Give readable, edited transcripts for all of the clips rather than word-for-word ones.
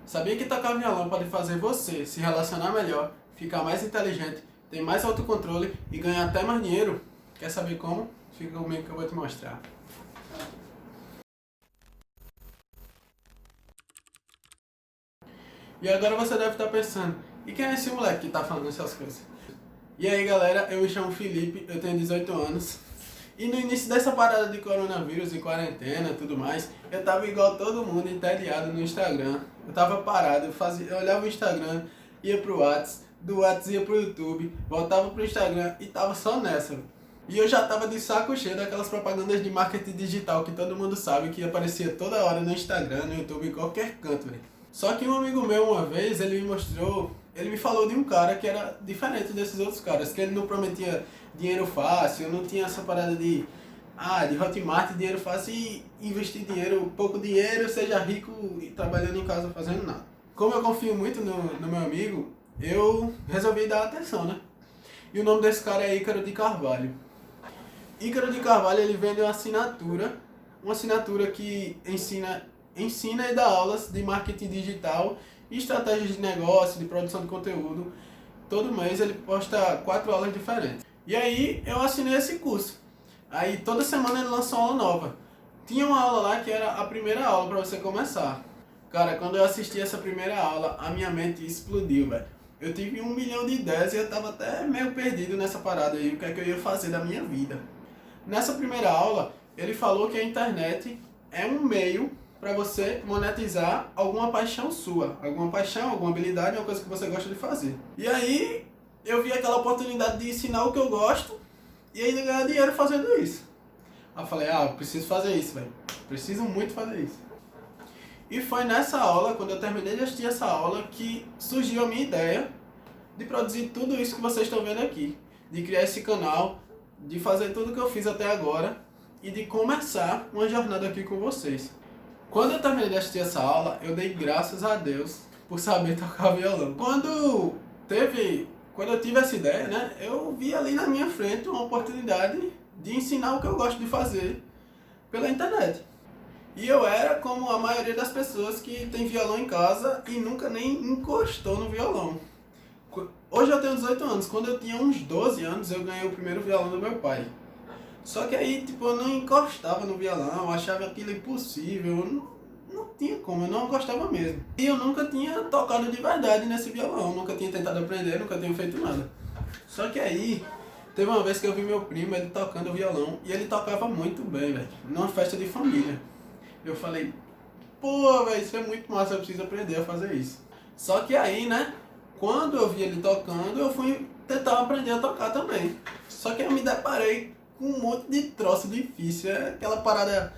Sabia que tocar violão pode fazer você se relacionar melhor, ficar mais inteligente, ter mais autocontrole e ganhar até mais dinheiro? Quer saber como? Fica comigo que eu vou te mostrar. E agora você deve estar pensando, e quem é esse moleque que está falando essas coisas? E aí galera, eu me chamo Felipe, eu tenho 18 anos. E no início dessa parada de coronavírus e quarentena e tudo mais, eu tava igual todo mundo, entediado no Instagram. Eu tava parado, eu olhava o Instagram, ia pro WhatsApp, do WhatsApp ia pro YouTube, voltava pro Instagram e tava só nessa. E eu já tava de saco cheio daquelas propagandas de marketing digital que todo mundo sabe que aparecia toda hora no Instagram, no YouTube, em qualquer canto, velho. Só que um amigo meu uma vez, ele me falou de um cara que era diferente desses outros caras, que ele não prometia dinheiro fácil, não tinha essa parada de Hotmart, dinheiro fácil e investir dinheiro, pouco dinheiro, seja rico e trabalhando em casa fazendo nada. Como eu confio muito no meu amigo, eu resolvi dar atenção, né? E o nome desse cara é Ícaro de Carvalho. Ícaro de Carvalho, ele vende uma assinatura que ensina e dá aulas de marketing digital e estratégias de negócio, de produção de conteúdo. Todo mês ele posta 4 aulas diferentes. E aí eu assinei esse curso. Aí toda semana ele lança uma aula nova. Tinha uma aula lá que era a primeira aula para você começar. Cara, quando eu assisti essa primeira aula, a minha mente explodiu, velho. Eu tive 1 milhão de ideias e eu tava até meio perdido nessa parada aí, o que é que eu ia fazer da minha vida. Nessa primeira aula, ele falou que a internet é um meio para você monetizar alguma paixão sua, alguma paixão, alguma habilidade, uma coisa que você gosta de fazer. E aí eu vi aquela oportunidade de ensinar o que eu gosto e ainda ganhar dinheiro fazendo isso. Aí eu falei, eu preciso fazer isso, velho. Preciso muito fazer isso. E foi nessa aula, quando eu terminei de assistir essa aula, que surgiu a minha ideia de produzir tudo isso que vocês estão vendo aqui. De criar esse canal, de fazer tudo que eu fiz até agora e de começar uma jornada aqui com vocês. Quando eu terminei de assistir essa aula, eu dei graças a Deus por saber tocar violão. Quando eu tive essa ideia, né, eu vi ali na minha frente uma oportunidade de ensinar o que eu gosto de fazer pela internet. E eu era como a maioria das pessoas que tem violão em casa e nunca nem encostou no violão. Hoje eu tenho 18 anos, quando eu tinha uns 12 anos eu ganhei o primeiro violão do meu pai. Só que aí, eu não encostava no violão, eu achava aquilo impossível, não tinha como, eu não gostava mesmo. E eu nunca tinha tocado de verdade nesse violão, nunca tinha tentado aprender, nunca tinha feito nada. Só que aí, teve uma vez que eu vi meu primo, ele tocando violão, e ele tocava muito bem, velho, numa festa de família. Eu falei, pô, velho, isso é muito massa, eu preciso aprender a fazer isso. Só que aí, né, quando eu vi ele tocando, eu fui tentar aprender a tocar também. Só que eu me deparei com um monte de troço difícil, é aquela parada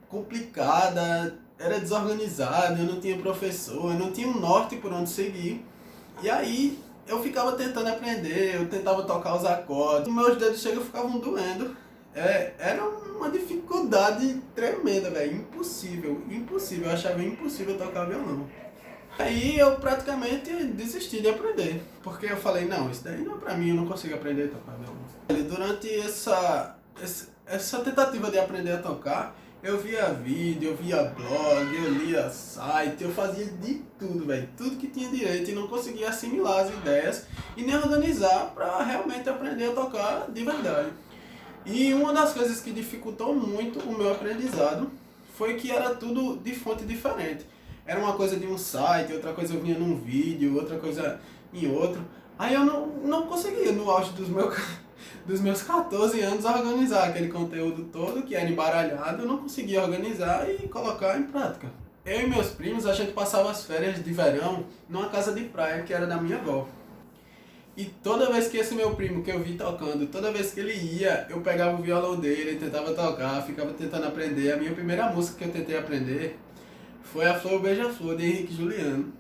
complicada, era desorganizado, eu não tinha professor, eu não tinha um norte por onde seguir. E aí eu ficava tentando aprender, eu tentava tocar os acordes, meus dedos ficavam doendo. Era uma dificuldade tremenda, velho, impossível, eu achava impossível tocar violão. Aí eu praticamente desisti de aprender, porque eu falei, não, isso daí não é pra mim, eu não consigo aprender a tocar violão. Durante essa tentativa de aprender a tocar, eu via vídeo, eu via blog, eu lia site, eu fazia de tudo, velho, tudo que tinha direito e não conseguia assimilar as ideias e nem organizar pra realmente aprender a tocar de verdade. E uma das coisas que dificultou muito o meu aprendizado foi que era tudo de fonte diferente. Era uma coisa de um site, outra coisa eu vinha num vídeo, outra coisa em outro. Aí eu não conseguia, no auge dos meus 14 anos, organizar aquele conteúdo todo que era embaralhado. Eu não conseguia organizar e colocar em prática. Eu e meus primos, a gente passava as férias de verão numa casa de praia que era da minha avó. E toda vez que esse meu primo que eu vi tocando, toda vez que ele ia, eu pegava o violão dele, tentava tocar, ficava tentando aprender. A minha primeira música que eu tentei aprender foi A Flor Beija-Flor, de Henrique e Juliano.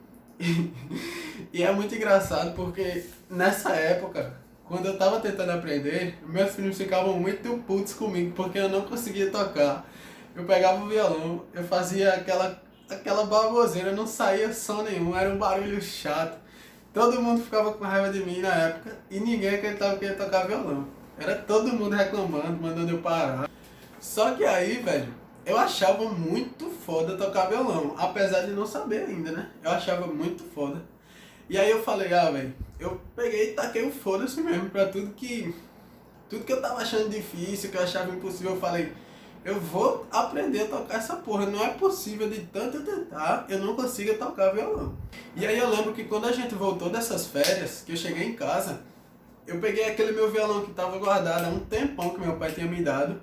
E é muito engraçado porque nessa época, quando eu tava tentando aprender, meus primos ficavam muito putos comigo porque eu não conseguia tocar. Eu pegava o violão, eu fazia aquela baboseira, não saía som nenhum, era um barulho chato. Todo mundo ficava com raiva de mim na época e ninguém acreditava que ia tocar violão. Era todo mundo reclamando, mandando eu parar. Só que aí, velho, eu achava muito foda tocar violão, apesar de não saber ainda, né? Eu achava muito foda. E aí eu falei, velho, eu peguei e taquei o foda-se mesmo pra tudo que eu tava achando difícil, que eu achava impossível, eu falei, eu vou aprender a tocar essa porra, não é possível de tanto eu tentar, eu não consigo tocar violão. E aí eu lembro que quando a gente voltou dessas férias, que eu cheguei em casa, eu peguei aquele meu violão que tava guardado há um tempão que meu pai tinha me dado.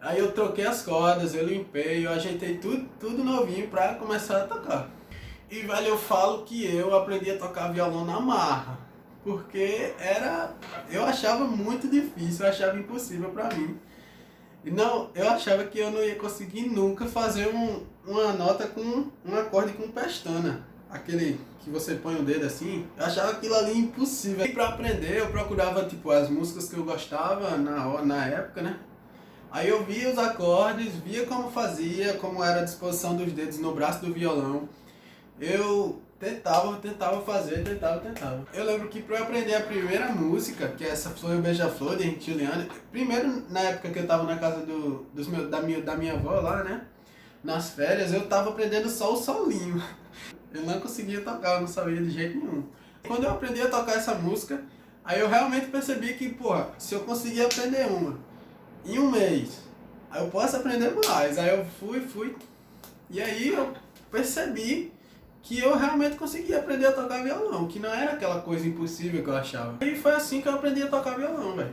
Aí eu troquei as cordas, eu limpei, eu ajeitei tudo novinho pra começar a tocar. E velho, eu falo que eu aprendi a tocar violão na marra. Porque eu achava muito difícil, eu achava impossível pra mim. E não, eu achava que eu não ia conseguir nunca fazer uma nota com um acorde com pestana. Aquele que você põe o dedo assim, eu achava aquilo ali impossível. E pra aprender, eu procurava tipo as músicas que eu gostava na época, né? Aí eu via os acordes, via como fazia, como era a disposição dos dedos no braço do violão. Eu tentava fazer, tentava. Eu lembro que para eu aprender a primeira música, que é essa Flor e Beija-Flor, de Henrique Juliano, primeiro na época que eu tava na casa da minha avó lá, né? Nas férias, eu tava aprendendo só o solinho. Eu não conseguia tocar, eu não sabia de jeito nenhum. Quando eu aprendi a tocar essa música, aí eu realmente percebi que, porra, se eu conseguir aprender uma em um mês, aí eu posso aprender mais. Aí eu fui, e aí eu percebi que eu realmente conseguia aprender a tocar violão, que não era aquela coisa impossível que eu achava. E foi assim que eu aprendi a tocar violão, velho.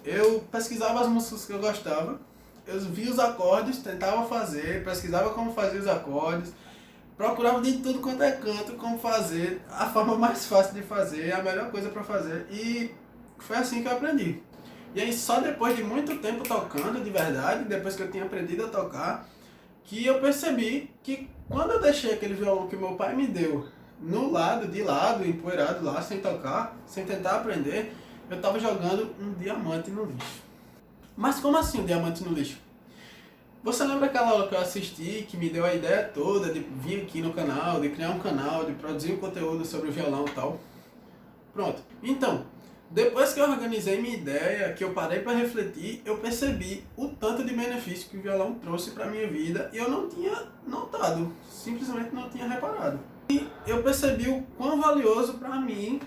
Eu pesquisava as músicas que eu gostava, eu via os acordes, tentava fazer, pesquisava como fazer os acordes, procurava de tudo quanto é canto como fazer, a forma mais fácil de fazer, a melhor coisa pra fazer, e foi assim que eu aprendi. E aí só depois de muito tempo tocando, de verdade, depois que eu tinha aprendido a tocar, que eu percebi que quando eu deixei aquele violão que meu pai me deu de lado, empoeirado lá, sem tocar, sem tentar aprender, eu tava jogando um diamante no lixo. Mas como assim um diamante no lixo? Você lembra aquela aula que eu assisti, que me deu a ideia toda de vir aqui no canal, de criar um canal, de produzir um conteúdo sobre o violão e tal? Pronto. Então, depois que eu organizei minha ideia, que eu parei para refletir, eu percebi o tanto de benefício que o violão trouxe para minha vida e eu não tinha notado, simplesmente não tinha reparado. E eu percebi o quão valioso para mim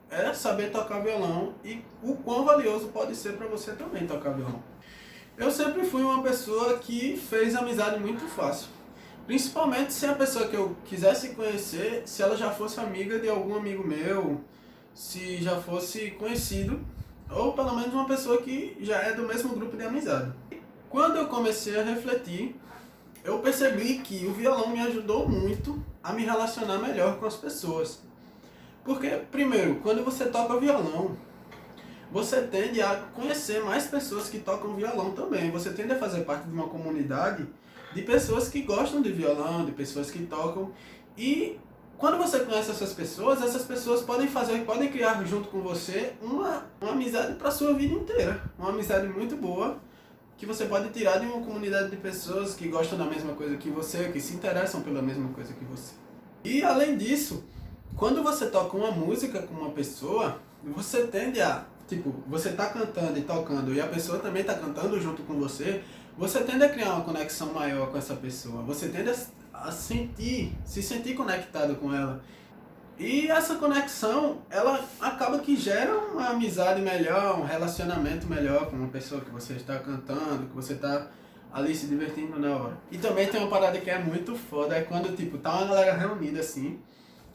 é saber tocar violão e o quão valioso pode ser para você também tocar violão. Eu sempre fui uma pessoa que fez amizade muito fácil. Principalmente se a pessoa que eu quisesse conhecer, se ela já fosse amiga de algum amigo meu, se já fosse conhecido, ou pelo menos uma pessoa que já é do mesmo grupo de amizade. Quando eu comecei a refletir, eu percebi que o violão me ajudou muito a me relacionar melhor com as pessoas. Porque, primeiro, quando você toca violão, você tende a conhecer mais pessoas que tocam violão também. Você tende a fazer parte de uma comunidade de pessoas que gostam de violão, de pessoas que tocam. E quando você conhece essas pessoas podem criar junto com você uma amizade para a sua vida inteira. Uma amizade muito boa que você pode tirar de uma comunidade de pessoas que gostam da mesma coisa que você, que se interessam pela mesma coisa que você. E além disso, quando você toca uma música com uma pessoa, você tende a, você tá cantando e tocando e a pessoa também tá cantando junto com você, você tende a criar uma conexão maior com essa pessoa, você tende a se sentir conectado com ela. E essa conexão, ela acaba que gera uma amizade melhor, um relacionamento melhor com uma pessoa que você está cantando, que você está ali se divertindo na hora. E também tem uma parada que é muito foda, é quando tá uma galera reunida assim,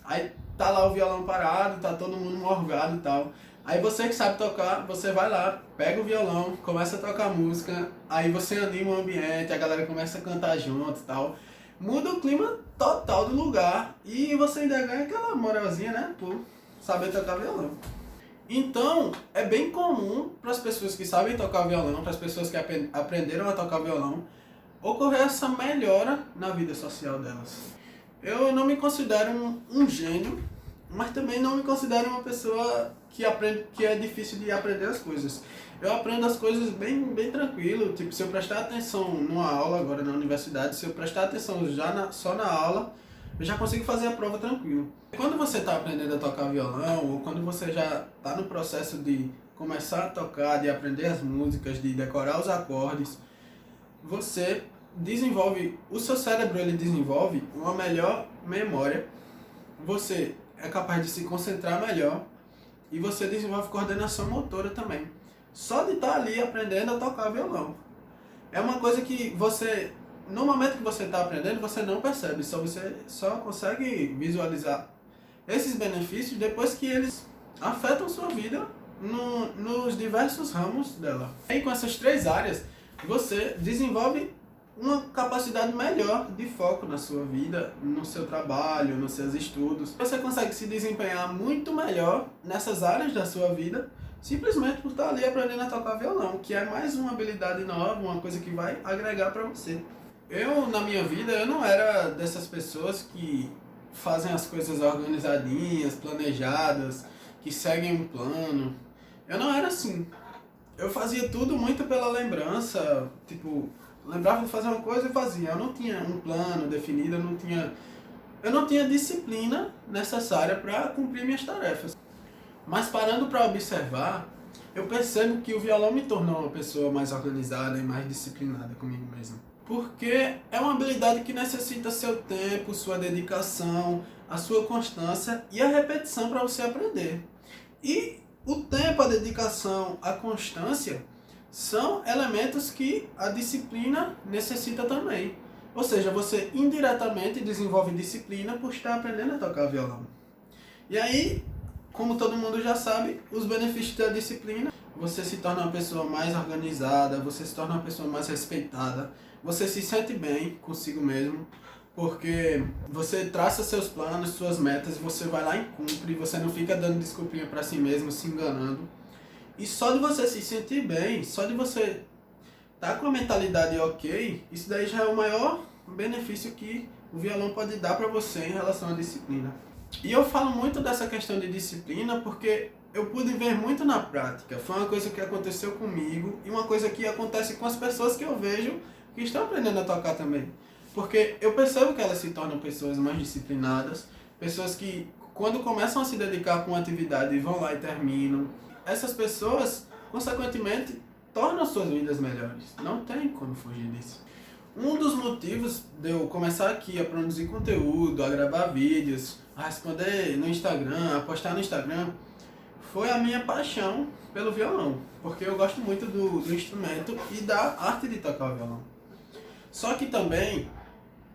aí tá lá o violão parado, tá todo mundo morgado e tal. Aí você que sabe tocar, você vai lá, pega o violão, começa a tocar música, aí você anima o ambiente, a galera começa a cantar junto e tal. Muda o clima total do lugar e você ainda ganha aquela moralzinha, né, por saber tocar violão. Então, é bem comum para as pessoas que sabem tocar violão, para as pessoas que aprenderam a tocar violão, ocorrer essa melhora na vida social delas. Eu não me considero um gênio, mas também não me considero uma pessoa que é difícil de aprender as coisas. Eu aprendo as coisas bem tranquilo, tipo, se eu prestar atenção numa aula agora na universidade, se eu prestar atenção só na aula, eu já consigo fazer a prova tranquilo. Quando você está aprendendo a tocar violão, ou quando você já está no processo de começar a tocar, de aprender as músicas, de decorar os acordes, você desenvolve, o seu cérebro ele desenvolve uma melhor memória, você é capaz de se concentrar melhor e você desenvolve coordenação motora também. Só de estar ali aprendendo a tocar violão. É uma coisa que você, no momento que você está aprendendo, você não percebe, você só consegue visualizar esses benefícios depois que eles afetam sua vida nos diversos ramos dela. E com essas 3 áreas, você desenvolve uma capacidade melhor de foco na sua vida, no seu trabalho, nos seus estudos. Você consegue se desempenhar muito melhor nessas áreas da sua vida, simplesmente por estar ali aprendendo a tocar violão, que é mais uma habilidade nova, uma coisa que vai agregar para você. Na minha vida, eu não era dessas pessoas que fazem as coisas organizadinhas, planejadas, que seguem um plano. Eu não era assim. Eu fazia tudo muito pela lembrança, tipo, lembrava de fazer uma coisa e fazia. Eu não tinha um plano definido, eu não tinha disciplina necessária para cumprir minhas tarefas. Mas parando para observar, eu percebo que o violão me tornou uma pessoa mais organizada e mais disciplinada comigo mesmo. Porque é uma habilidade que necessita seu tempo, sua dedicação, a sua constância e a repetição para você aprender. E o tempo, a dedicação, a constância são elementos que a disciplina necessita também. Ou seja, você indiretamente desenvolve disciplina por estar aprendendo a tocar violão. E aí, como todo mundo já sabe, os benefícios da disciplina, você se torna uma pessoa mais organizada, você se torna uma pessoa mais respeitada, você se sente bem consigo mesmo, porque você traça seus planos, suas metas, e você vai lá e cumpre, você não fica dando desculpinha para si mesmo, se enganando. E só de você se sentir bem, só de você estar com a mentalidade ok, isso daí já é o maior benefício que o violão pode dar para você em relação à disciplina. E eu falo muito dessa questão de disciplina porque eu pude ver muito na prática. Foi uma coisa que aconteceu comigo e uma coisa que acontece com as pessoas que eu vejo que estão aprendendo a tocar também. Porque eu percebo que elas se tornam pessoas mais disciplinadas, pessoas que quando começam a se dedicar com uma atividade vão lá e terminam. Essas pessoas, consequentemente, tornam suas vidas melhores. Não tem como fugir disso. Um dos motivos de eu começar aqui a produzir conteúdo, a gravar vídeos, a responder no Instagram, a postar no Instagram, foi a minha paixão pelo violão. Porque eu gosto muito do instrumento e da arte de tocar o violão. Só que também,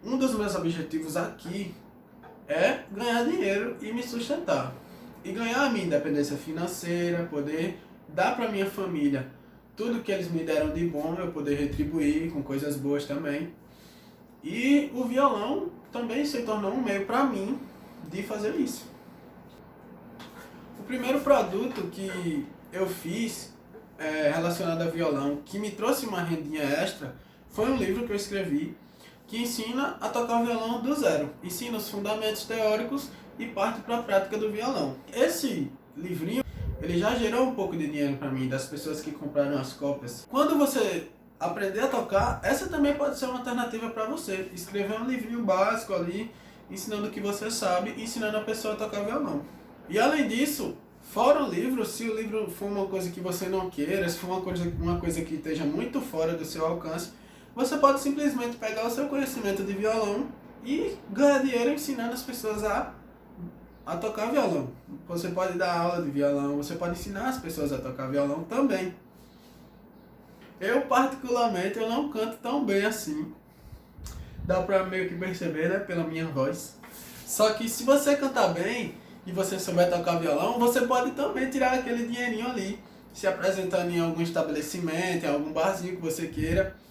um dos meus objetivos aqui é ganhar dinheiro e me sustentar. E ganhar a minha independência financeira, poder dar para minha família tudo que eles me deram de bom, eu poder retribuir com coisas boas também. E o violão também se tornou um meio para mim de fazer isso. O primeiro produto que eu fiz relacionado a violão, que me trouxe uma rendinha extra, foi um livro que eu escrevi que ensina a tocar violão do zero. Ensina os fundamentos teóricos e parte para a prática do violão. Esse livrinho, ele já gerou um pouco de dinheiro para mim, das pessoas que compraram as cópias. Quando você aprender a tocar, essa também pode ser uma alternativa para você. Escrever um livrinho básico ali, ensinando o que você sabe, ensinando a pessoa a tocar violão. E além disso, fora o livro, se o livro for uma coisa que você não queira, se for uma coisa que esteja muito fora do seu alcance, você pode simplesmente pegar o seu conhecimento de violão e ganhar dinheiro ensinando as pessoas a tocar violão. Você pode dar aula de violão, você pode ensinar as pessoas a tocar violão também. Eu, particularmente, eu não canto tão bem assim. Dá pra meio que perceber, né, pela minha voz. Só que se você cantar bem e você souber tocar violão, você pode também tirar aquele dinheirinho ali, se apresentando em algum estabelecimento, em algum barzinho que você queira.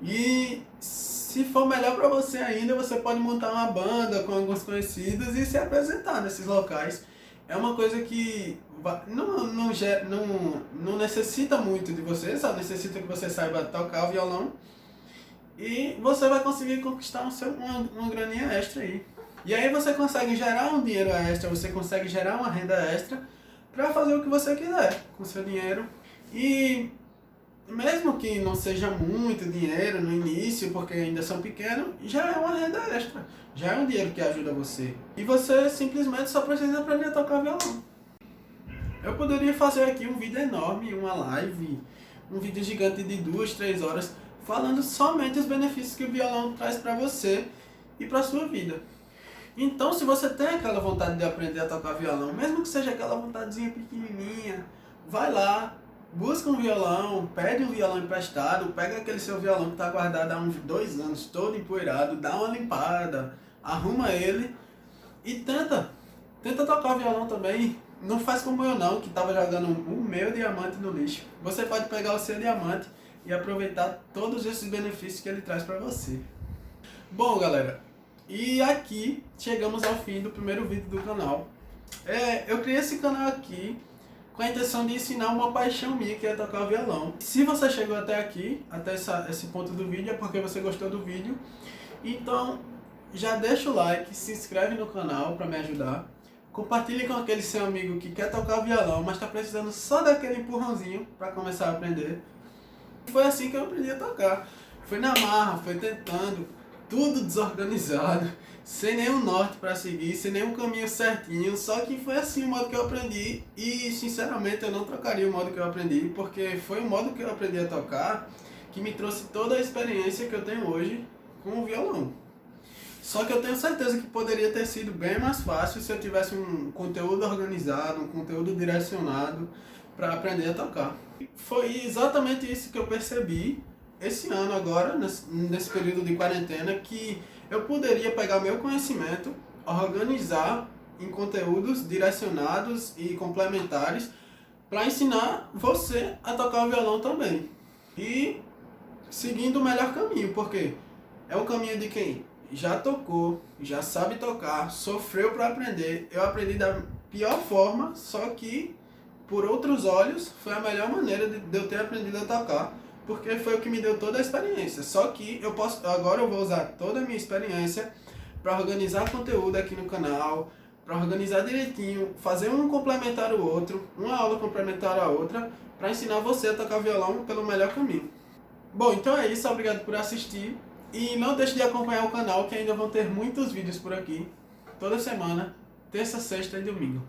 E se for melhor para você ainda, você pode montar uma banda com alguns conhecidos e se apresentar nesses locais. É uma coisa que não necessita muito de você, só necessita que você saiba tocar o violão e você vai conseguir conquistar uma graninha extra aí. E aí você consegue gerar um dinheiro extra, você consegue gerar uma renda extra para fazer o que você quiser com o seu dinheiro. E mesmo que não seja muito dinheiro no início, porque ainda são pequenos, já é uma renda extra. Já é um dinheiro que ajuda você. E você simplesmente só precisa aprender a tocar violão. Eu poderia fazer aqui um vídeo enorme, uma live, um vídeo gigante de 2, 3 horas, falando somente os benefícios que o violão traz para você e para sua vida. Então, se você tem aquela vontade de aprender a tocar violão, mesmo que seja aquela vontadezinha pequenininha, vai lá, busca um violão, pede um violão emprestado, pega aquele seu violão que está guardado há uns 2 anos, todo empoeirado, dá uma limpada, arruma ele e tenta tocar violão também. Não faz como eu não, que estava jogando o meu diamante no lixo. Você pode pegar o seu diamante e aproveitar todos esses benefícios que ele traz para você. Bom, galera, e aqui chegamos ao fim do primeiro vídeo do canal. Eu criei esse canal aqui com a intenção de ensinar uma paixão minha, que é tocar violão. Se você chegou até aqui, até esse ponto do vídeo, é porque você gostou do vídeo. Então, já deixa o like, se inscreve no canal para me ajudar. Compartilhe com aquele seu amigo que quer tocar violão, mas está precisando só daquele empurrãozinho para começar a aprender. Foi assim que eu aprendi a tocar. Foi na marra, foi tentando, tudo desorganizado, sem nenhum norte para seguir, sem nenhum caminho certinho. Só que foi assim o modo que eu aprendi e, sinceramente, eu não trocaria o modo que eu aprendi, porque foi o modo que eu aprendi a tocar que me trouxe toda a experiência que eu tenho hoje com o violão. Só que eu tenho certeza que poderia ter sido bem mais fácil se eu tivesse um conteúdo organizado, um conteúdo direcionado para aprender a tocar. Foi exatamente isso que eu percebi esse ano agora, nesse período de quarentena, que eu poderia pegar meu conhecimento, organizar em conteúdos direcionados e complementares para ensinar você a tocar o violão também. E seguindo o melhor caminho, porque é o caminho de quem já tocou, já sabe tocar, sofreu para aprender. Eu aprendi da pior forma, só que por outros olhos foi a melhor maneira de eu ter aprendido a tocar, porque foi o que me deu toda a experiência. Só que agora eu vou usar toda a minha experiência para organizar conteúdo aqui no canal, para organizar direitinho, fazer um complementar o outro, uma aula complementar a outra, para ensinar você a tocar violão pelo melhor caminho. Bom, então é isso, obrigado por assistir. E não deixe de acompanhar o canal, que ainda vão ter muitos vídeos por aqui, toda semana, terça, sexta e domingo.